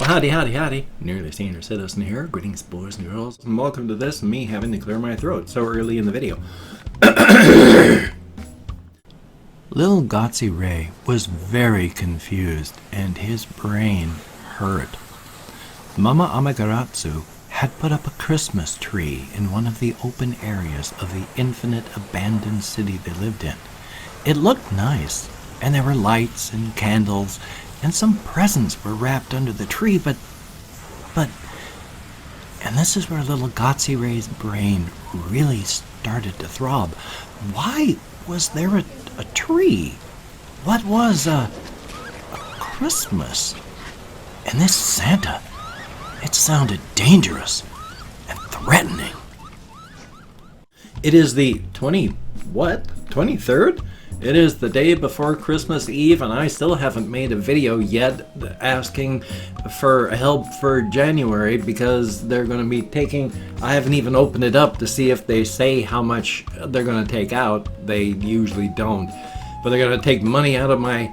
Well, howdy, howdy, howdy. Nearly Senior Citizen here. Greetings, boys and girls, and welcome to this, me having to clear my throat so early in the video. Little Gotsy Ray was very confused, and his brain hurt. Mama Amagaratsu had put up a Christmas tree in one of the open areas of the infinite abandoned city they lived in. It looked nice, and there were lights and candles, and some presents were wrapped under the tree, but, and this is where little Gotsy Ray's brain really started to throb. Why was there a tree? What was a Christmas? And this Santa, it sounded dangerous and threatening. It is the 23rd? It is the day before Christmas Eve, and I still haven't made a video yet asking for help for January because they're going to be taking... I haven't even opened it up to see if they say how much they're going to take out. They usually don't. But they're going to take money out of my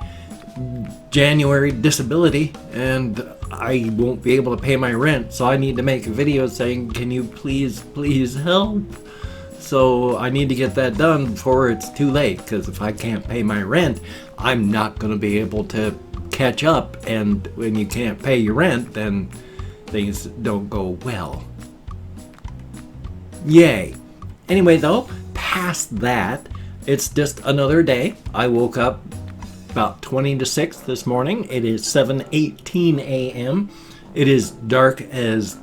January disability, and I won't be able to pay my rent, so I need to make a video saying, can you please help? So I need to get that done before it's too late, because if I can't pay my rent, I'm not going to be able to catch up, and when you can't pay your rent, then things don't go well. Yay. Anyway, though, past that, it's just another day. I woke up about 20 to 6 this morning. It is 7:18 a.m. It is dark as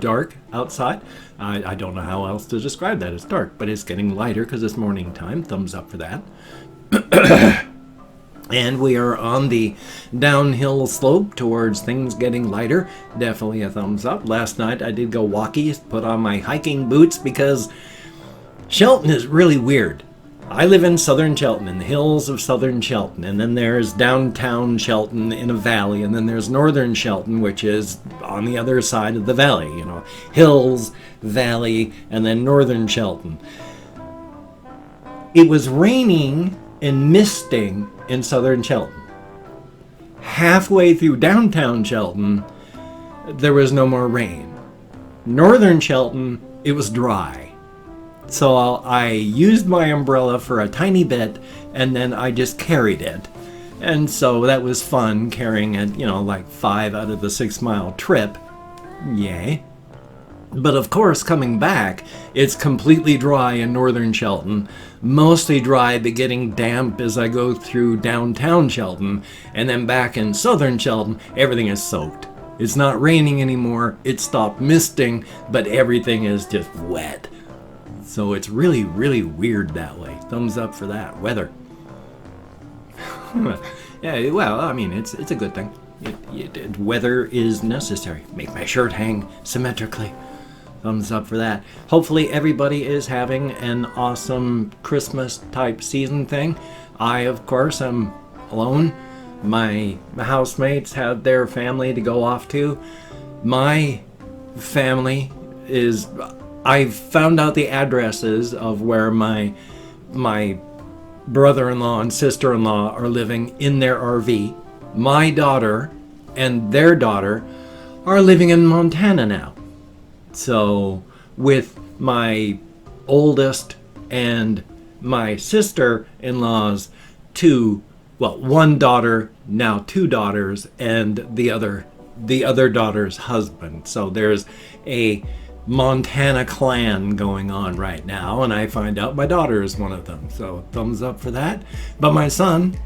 dark outside. I don't know how else to describe that. It's dark, but it's getting lighter because it's morning time. Thumbs up for that. And we are on the downhill slope towards things getting lighter. Definitely a thumbs up. Last night I did go walkie, put on my hiking boots because Shelton is really weird. I live in southern Shelton, in the hills of southern Shelton, and then there's downtown Shelton in a valley, and then there's northern Shelton, which is on the other side of the valley, you know, hills, valley, and then northern Shelton. It was raining and misting in southern Shelton. Halfway through downtown Shelton, there was no more rain. Northern Shelton, it was dry. So I used my umbrella for a tiny bit, and then I just carried it. And so that was fun, carrying it, you know, like 5 out of the 6 mile trip. Yay. But of course, coming back, it's completely dry in northern Shelton. Mostly dry, but getting damp as I go through downtown Shelton. And then back in southern Shelton, everything is soaked. It's not raining anymore, it stopped misting, but everything is just wet. So it's really, really weird that way. Thumbs up for that. Weather. Yeah, well, I mean, it's a good thing. Weather is necessary. Make my shirt hang symmetrically. Thumbs up for that. Hopefully everybody is having an awesome Christmas type season thing. I, of course, am alone. My housemates have their family to go off to. My family is... I found out the addresses of where my brother-in-law and sister-in-law are living in their RV. My daughter and their daughter are living in Montana now. So with my oldest and my sister-in-law's one daughter, now 2 daughters, and the other daughter's husband. So there's a Montana clan going on right now, and I find out my daughter is one of them, so thumbs up for that. But my son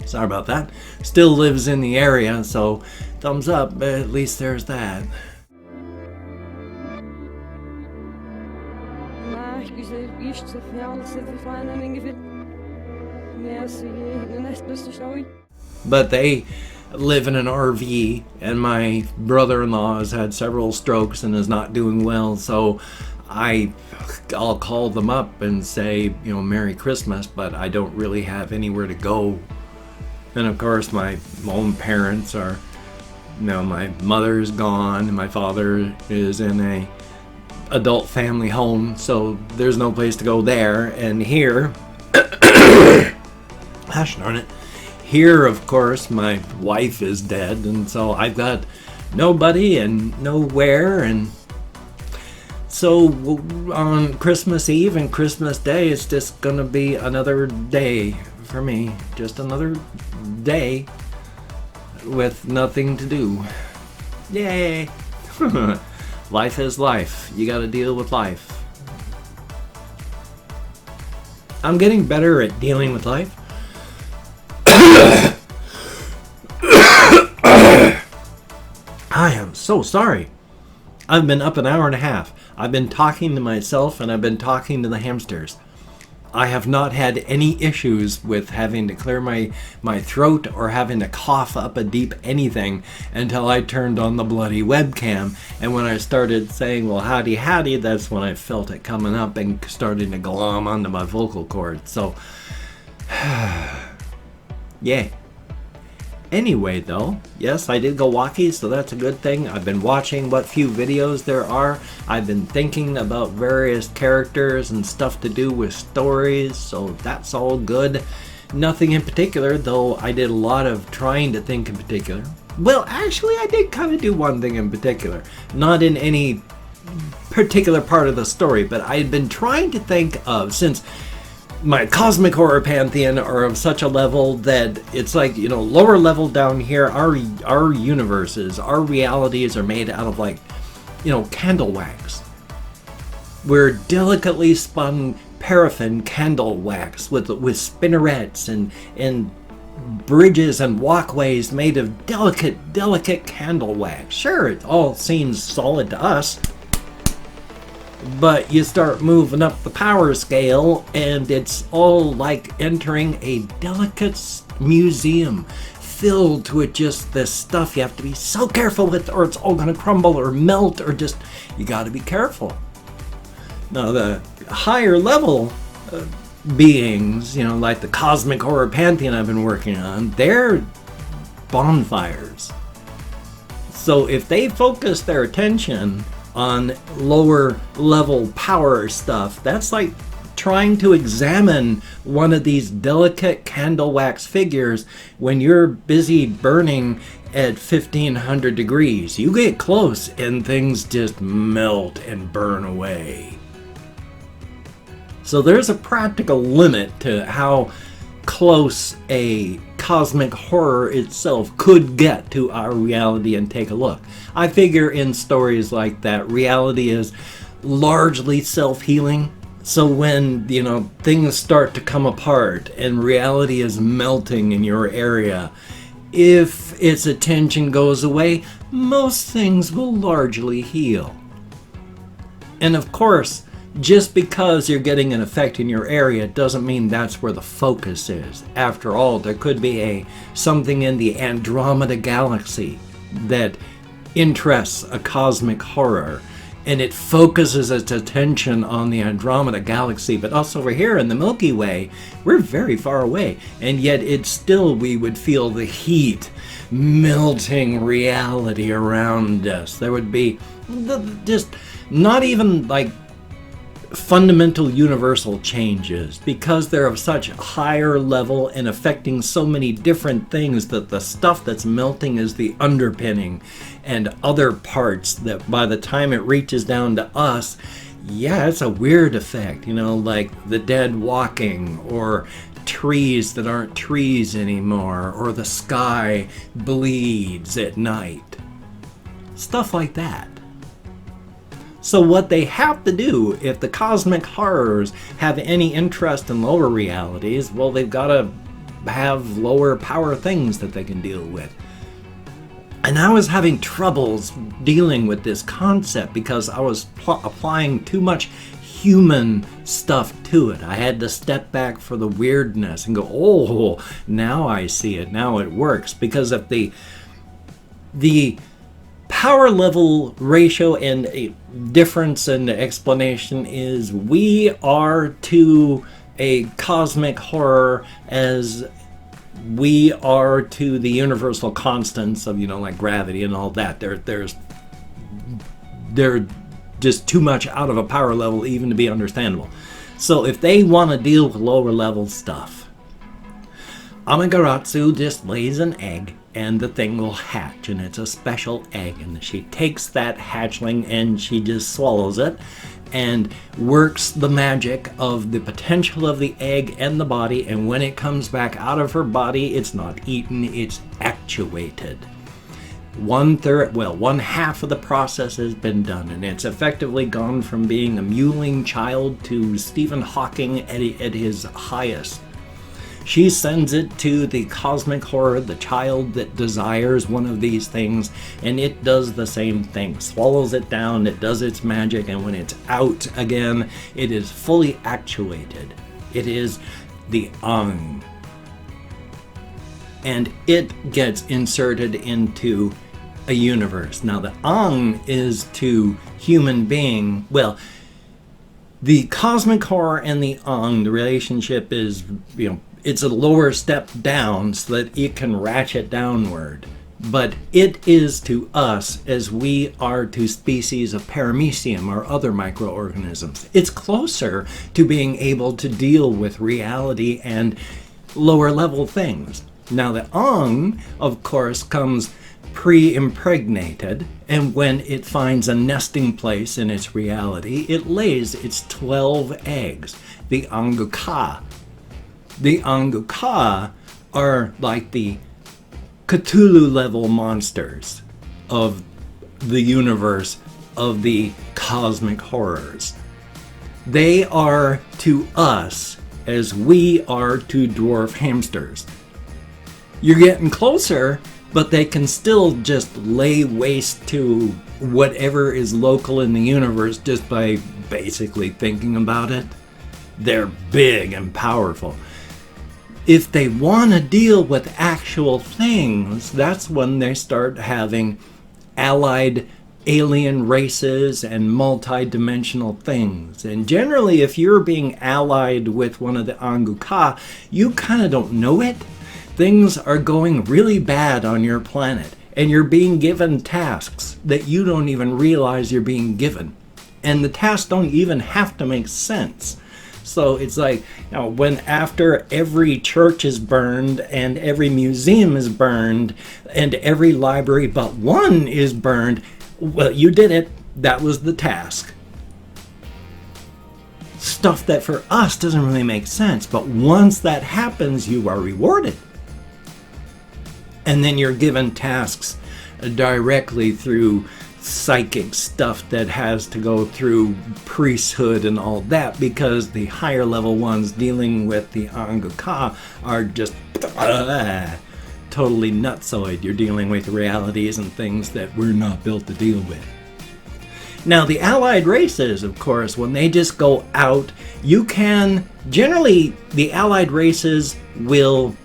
sorry about that, still lives in the area, so thumbs up, but at least there's that. But they live in an RV, and my brother-in-law has had several strokes and is not doing well, so I'll call them up and say, you know, Merry Christmas, but I don't really have anywhere to go. And of course my own parents are, you know, my mother's gone and my father is in a adult family home, so there's no place to go there. And here, gosh darn it, Here, of course, my wife is dead, and so I've got nobody and nowhere, and so on Christmas Eve and Christmas Day, it's just gonna be another day for me. Just another day with nothing to do. Yay! Life is life. You gotta deal with life. I'm getting better at dealing with life. I am so sorry. I've been up an hour and a half. I've been talking to myself and I've been talking to the hamsters. I have not had any issues with having to clear my throat or having to cough up a deep anything until I turned on the bloody webcam. And when I started saying, well, howdy, howdy, that's when I felt it coming up and starting to glom onto my vocal cords. So, yay. Anyway, though, yes, I did go walkie, so that's a good thing. I've been watching what few videos there are. I've been thinking about various characters and stuff to do with stories, so that's all good. Nothing in particular, though I did a lot of trying to think in particular. Well, actually, I did kind of do one thing in particular. Not in any particular part of the story, but I had been trying to think of, since my cosmic horror pantheon are of such a level that it's like, you know, lower level down here, our universes, our realities are made out of, like, you know, candle wax. We're delicately spun paraffin candle wax with spinnerets and bridges and walkways made of delicate candle wax. Sure, it all seems solid to us. But you start moving up the power scale, and it's all like entering a delicate museum filled with just this stuff you have to be so careful with, or it's all going to crumble or melt, or just, you got to be careful. Now, the higher level beings, you know, like the cosmic horror pantheon I've been working on, they're bonfires. So if they focus their attention on lower level power stuff, that's like trying to examine one of these delicate candle wax figures when you're busy burning at 1500 degrees. You get close and things just melt and burn away. So there's a practical limit to how close a cosmic horror itself could get to our reality and take a look. I figure in stories like that, reality is largely self-healing. So when, you know, things start to come apart and reality is melting in your area, if its attention goes away, most things will largely heal. And of course, just because you're getting an effect in your area doesn't mean that's where the focus is. After all, there could be something in the Andromeda galaxy that interests a cosmic horror, and it focuses its attention on the Andromeda galaxy. But us over here in the Milky Way, we're very far away, and yet it's still, we would feel the heat melting reality around us. There would be just not even like fundamental universal changes, because they're of such higher level and affecting so many different things that the stuff that's melting is the underpinning, and other parts that by the time it reaches down to us, yeah, it's a weird effect, you know, like the dead walking, or trees that aren't trees anymore, or the sky bleeds at night. Stuff like that. So what they have to do, if the cosmic horrors have any interest in lower realities, well, they've got to have lower power things that they can deal with. And I was having troubles dealing with this concept because I was applying too much human stuff to it. I had to step back for the weirdness and go, oh, now I see it, now it works. Because if the power level ratio and a difference in the explanation is, we are to a cosmic horror as we are to the universal constants of, you know, like gravity and all that. They're just too much out of a power level even to be understandable. So if they want to deal with lower level stuff, Amaterasu just lays an egg and the thing will hatch, and it's a special egg, and she takes that hatchling and she just swallows it and works the magic of the potential of the egg and the body, and when it comes back out of her body, it's not eaten, it's actuated. One half of the process has been done, and it's effectively gone from being a mewling child to Stephen Hawking at his highest. She sends it to the cosmic horror, the child that desires one of these things, and it does the same thing. Swallows it down, it does its magic, and when it's out again, it is fully actuated. It is the Ang. And it gets inserted into a universe. Now, the Ang is to human being, the cosmic horror and the Ang, the relationship is, it's a lower step down so that it can ratchet downward. But it is to us as we are to species of paramecium or other microorganisms. It's closer to being able to deal with reality and lower level things. Now, the Ang, of course, comes pre-impregnated, and when it finds a nesting place in its reality, it lays its 12 eggs, the Anguka. The Anguka are like the Cthulhu-level monsters of the universe of the cosmic horrors. They are to us as we are to dwarf hamsters. You're getting closer, but they can still just lay waste to whatever is local in the universe just by basically thinking about it. They're big and powerful. If they want to deal with actual things, that's when they start having allied alien races and multi-dimensional things. And generally, if you're being allied with one of the Anguka, you kind of don't know it. Things are going really bad on your planet, and you're being given tasks that you don't even realize you're being given. And the tasks don't even have to make sense. So it's like, when after every church is burned, and every museum is burned, and every library but one is burned, well, you did it. That was the task. Stuff that for us doesn't really make sense, but once that happens, you are rewarded. And then you're given tasks directly through psychic stuff that has to go through priesthood and all that, because the higher level ones dealing with the Anguka are just totally nutsoid. You're dealing with realities and things that we're not built to deal with. Now, the allied races, of course, when they just go out, generally the allied races will,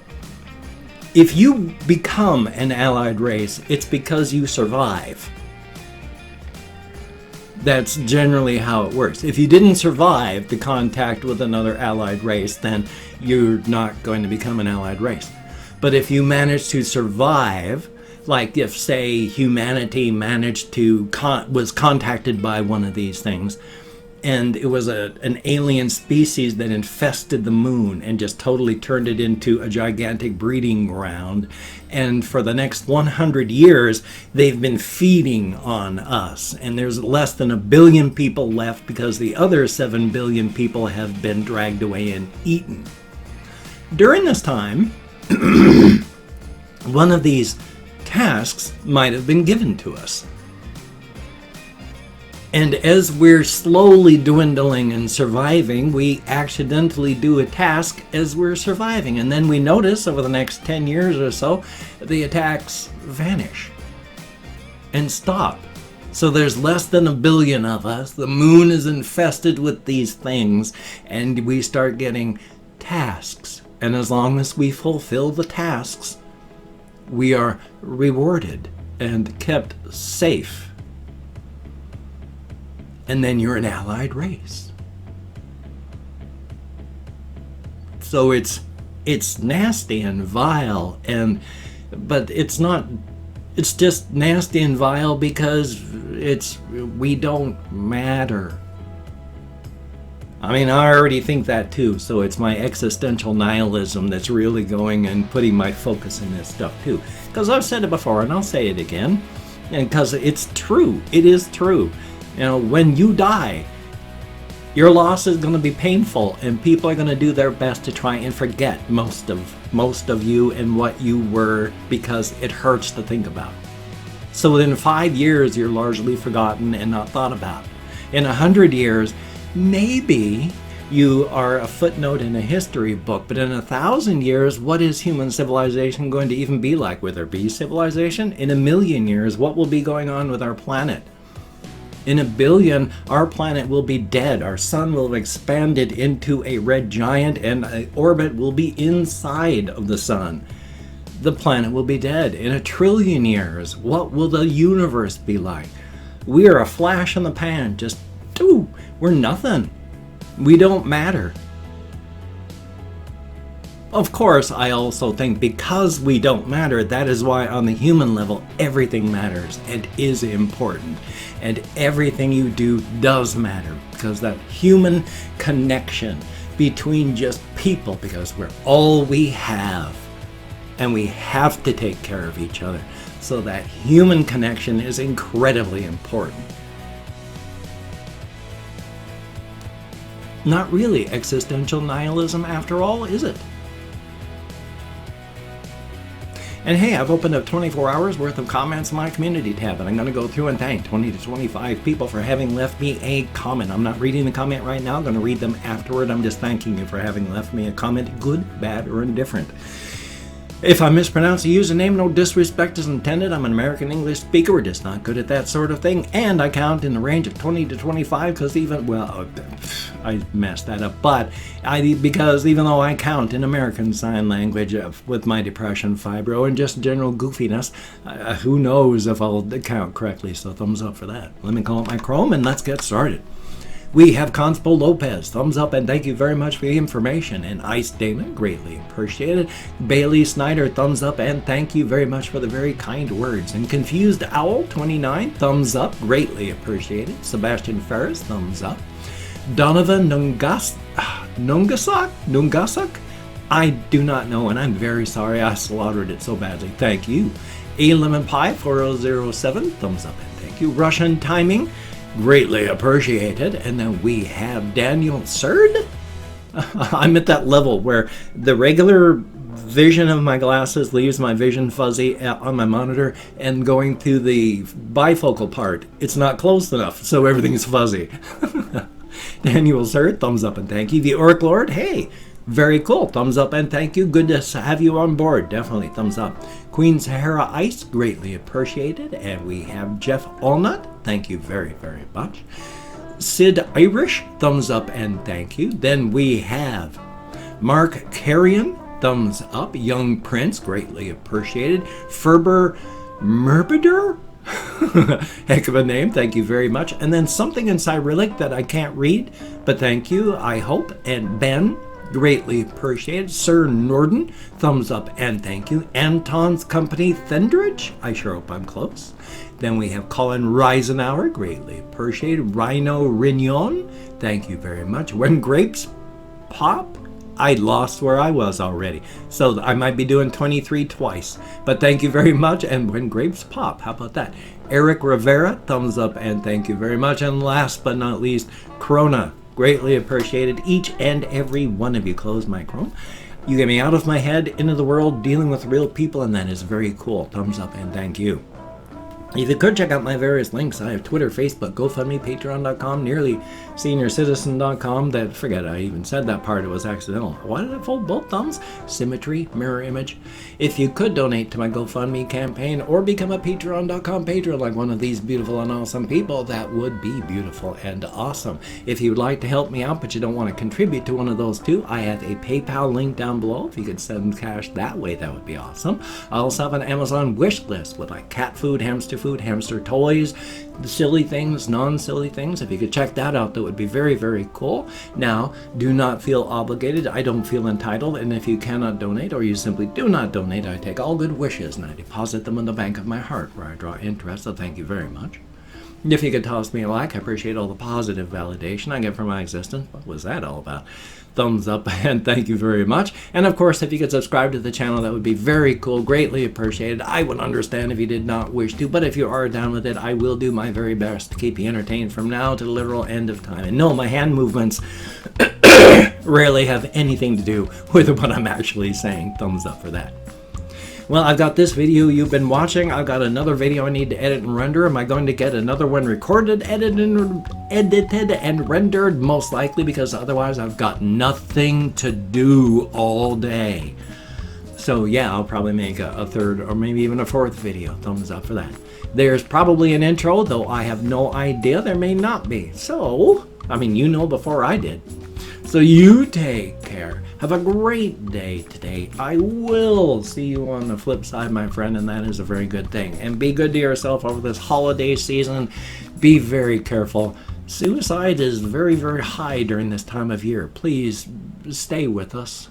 if you become an allied race, it's because you survive. That's generally how it works. If you didn't survive the contact with another allied race, then you're not going to become an allied race. But if you manage to survive, like if, say, humanity was contacted by one of these things, and it was an alien species that infested the moon and just totally turned it into a gigantic breeding ground. And for the next 100 years, they've been feeding on us. And there's less than 1 billion people left because the other 7 billion people have been dragged away and eaten. During this time, one of these tasks might have been given to us. And as we're slowly dwindling and surviving, we accidentally do a task as we're surviving. And then we notice over the next 10 years or so, the attacks vanish and stop. So there's less than 1 billion of us. The moon is infested with these things, and we start getting tasks. And as long as we fulfill the tasks, we are rewarded and kept safe. And then you're an allied race. So it's nasty and vile, but it's not. It's just nasty and vile because we don't matter. I mean, I already think that too, so it's my existential nihilism that's really going and putting my focus in this stuff too. Because I've said it before, and I'll say it again, and because it's true. It is true. You know, when you die, your loss is going to be painful, and people are going to do their best to try and forget most of you and what you were, because it hurts to think about. So within 5 years, you're largely forgotten and not thought about. In 100 years, maybe you are a footnote in a history book, but in 1,000 years, what is human civilization going to even be like? Will there be civilization? In 1,000,000 years, what will be going on with our planet? In 1,000,000,000, our planet will be dead. Our sun will have expanded into a red giant, and an orbit will be inside of the sun. The planet will be dead. In 1,000,000,000,000 years, what will the universe be like? We are a flash in the pan, just we're nothing. We don't matter. Of course, I also think because we don't matter, that is why on the human level, everything matters and is important. And everything you do does matter, because that human connection between just people, because we're all we have. And we have to take care of each other. So that human connection is incredibly important. Not really existential nihilism after all, is it? And hey, I've opened up 24 hours worth of comments in my community tab, and I'm going to go through and thank 20 to 25 people for having left me a comment. I'm not reading the comment right now. I'm going to read them afterward. I'm just thanking you for having left me a comment, good, bad, or indifferent. If I mispronounce a username, no disrespect is intended. I'm an American English speaker. We're just not good at that sort of thing. And I count in the range of 20 to 25 because I messed that up. But because even though I count in American Sign Language with my depression, fibro, and just general goofiness, who knows if I'll count correctly. So thumbs up for that. Let me call up my Chrome and let's get started. We have Conspo Lopez, thumbs up and thank you very much for the information. And Ice Damon, greatly appreciated. Bailey Snyder, thumbs up and thank you very much for the very kind words. And Confused Owl, 29, thumbs up, greatly appreciated. Sebastian Ferris, thumbs up. Donovan Nungasak? I do not know, and I'm very sorry I slaughtered it so badly. Thank you. A Lemon Pie, 4007, thumbs up and thank you. Russian Timing, greatly appreciated. And then we have Daniel Surd. I'm at that level where the regular vision of my glasses leaves my vision fuzzy on my monitor, and going through the bifocal part, it's not close enough, so everything's fuzzy. Daniel Surd, thumbs up and thank you. The Orc Lord, hey, very cool, thumbs up and thank you. Good to have you on board, definitely thumbs up. Queen Sahara Ice, greatly appreciated. And we have Jeff Allnut, thank you very, very much. Sid Irish, thumbs up and thank you. Then we have Mark Carrion, thumbs up. Young Prince, greatly appreciated. Ferber Merbider, heck of a name, thank you very much. And then something in Cyrillic that I can't read, but thank you, I hope. And Ben, greatly appreciated. Sir Norden, thumbs up and thank you. Anton's Company Thendridge, I sure hope I'm close. Then we have Colin Reisenauer, greatly appreciated. Rhino Rignon, thank you very much. When Grapes Pop, I lost where I was already, so I might be doing 23 twice, but thank you very much. And When Grapes Pop, how about that? Eric Rivera, thumbs up and thank you very much. And last but not least, Corona, greatly appreciated. Each and every one of you. Close my Chrome. You get me out of my head, into the world, dealing with real people, and that is very cool. Thumbs up and thank you. If you could check out my various links, I have Twitter, Facebook, GoFundMe, Patreon.com, NearlySeniorCitizen.com. Forget I even said that part, it was accidental. Why did I fold both thumbs? Symmetry, mirror image. If you could donate to my GoFundMe campaign or become a Patreon.com patron like one of these beautiful and awesome people, that would be beautiful and awesome. If you would like to help me out but you don't want to contribute to one of those two, I have a PayPal link down below. If you could send cash that way, that would be awesome. I also have an Amazon wish list with like cat food, hamster food, hamster toys, silly things, non-silly things. If you could check that out, that would be very, very cool. Now, do not feel obligated. I don't feel entitled. And if you cannot donate or you simply do not donate, I take all good wishes and I deposit them in the bank of my heart where I draw interest. So thank you very much. If you could toss me a like, I appreciate all the positive validation I get from my existence. What was that all about? Thumbs up and thank you very much. And of course, if you could subscribe to the channel, that would be very cool, greatly appreciated. I would understand if you did not wish to, but if you are down with it, I will do my very best to keep you entertained from now to the literal end of time. And no, my hand movements rarely have anything to do with what I'm actually saying. Thumbs up for that. Well, I've got this video you've been watching. I've got another video I need to edit and render. Am I going to get another one recorded, edited, and rendered? Most likely, because otherwise I've got nothing to do all day. So yeah, I'll probably make a third or maybe even a fourth video. Thumbs up for that. There's probably an intro, though I have no idea. There may not be. So, I mean, you know before I did. So you take care. Have a great day today. I will see you on the flip side, my friend, and that is a very good thing. And be good to yourself over this holiday season. Be very careful. Suicide is very, very high during this time of year. Please stay with us.